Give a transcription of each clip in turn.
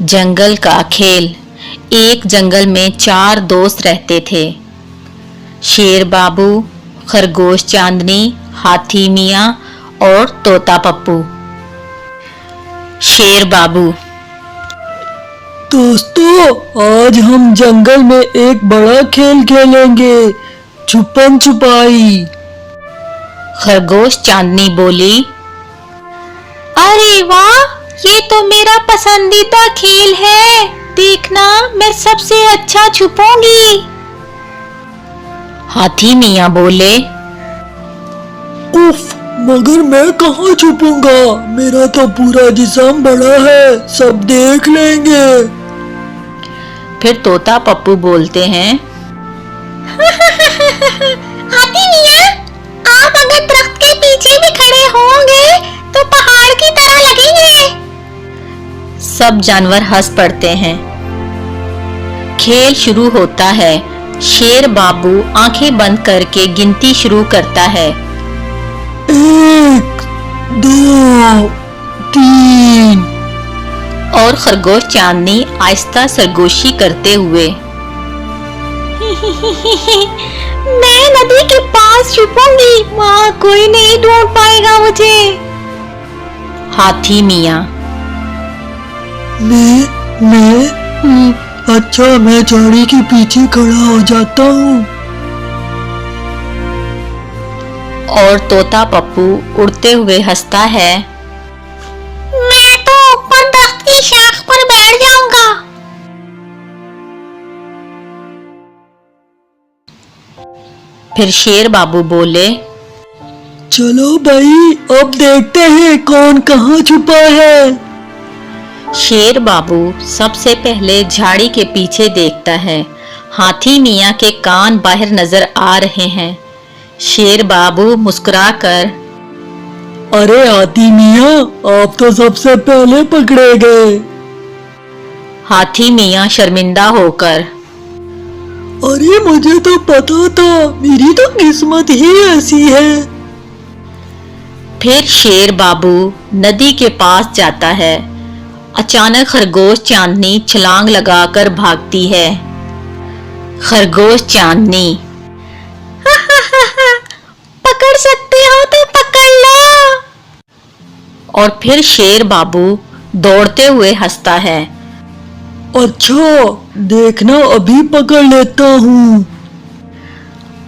जंगल का खेल। एक जंगल में 4 दोस्त रहते थे। शेर बाबू, खरगोश चांदनी, हाथी मियाँ और तोता पप्पू। शेर बाबू: दोस्तों, आज हम जंगल में एक बड़ा खेल खेलेंगे, छुपन छुपाई। खरगोश चांदनी बोली: अरे वाह, ये तो मेरा पसंदीदा खेल है। देखना, मैं सबसे अच्छा छुपूंगी। हाथी मियाँ बोले: उफ, मगर मैं कहाँ छुपूंगा? मेरा तो पूरा जिस्म बड़ा है, सब देख लेंगे। फिर तोता पप्पू बोलते हैं: हाथी मियाँ, आप अगर दरख्त के पीछे भी खड़े होंगे तो पहाड़ की तरह लगेंगे। सब जानवर हंस पड़ते हैं। खेल शुरू होता है। शेर बाबू आंखें बंद करके गिनती शुरू करता है। 1, 2, 3। और खरगोश चांदनी आहिस्ता सरगोशी करते हुए: मैं नदी के पास छुपूंगी, वहाँ कोई नहीं ढूंढ पाएगा मुझे। हाथी मियाँ: अच्छा, मैं झाड़ी के पीछे खड़ा हो जाता हूँ। और तोता पप्पू उड़ते हुए हंसता है। मैं तो ऊपर दरख्त की शाख पर बैठ जाऊंगा। फिर शेर बाबू बोले: चलो भाई, अब देखते हैं कौन कहाँ छुपा है। शेर बाबू सबसे पहले झाड़ी के पीछे देखता है। हाथी मियाँ के कान बाहर नजर आ रहे हैं। शेर बाबू मुस्कुराकर: अरे हाथी मियाँ, आप तो सबसे पहले पकड़े गए। हाथी मियाँ शर्मिंदा होकर: अरे मुझे तो पता था, मेरी तो किस्मत ही ऐसी है। फिर शेर बाबू नदी के पास जाता है। अचानक खरगोश चांदनी छलांग लगाकर भागती है। खरगोश चांदनी: पकड़ सकते हो तो पकड़ लो। और फिर शेर बाबू दौड़ते हुए हंसता है। अच्छा, देखना, अभी पकड़ लेता हूँ।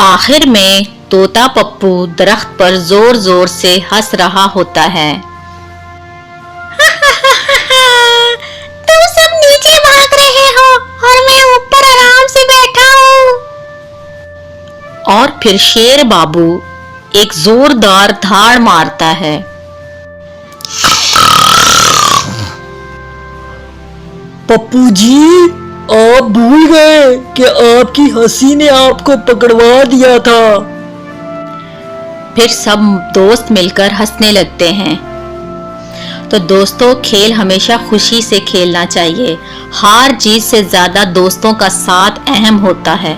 आखिर में तोता पप्पू दरख्त पर जोर जोर से हंस रहा होता है। तुम सब नीचे भाग रहे हो और मैं ऊपर आराम से बैठा हूँ। और फिर शेर बाबू एक जोरदार धाड़ मारता है। पप्पू जी, आप भूल गए कि आपकी हंसी ने आपको पकड़वा दिया था। फिर सब दोस्त मिलकर हंसने लगते हैं। तो दोस्तों, खेल हमेशा खुशी से खेलना चाहिए। हार जीत से ज्यादा दोस्तों का साथ अहम होता है।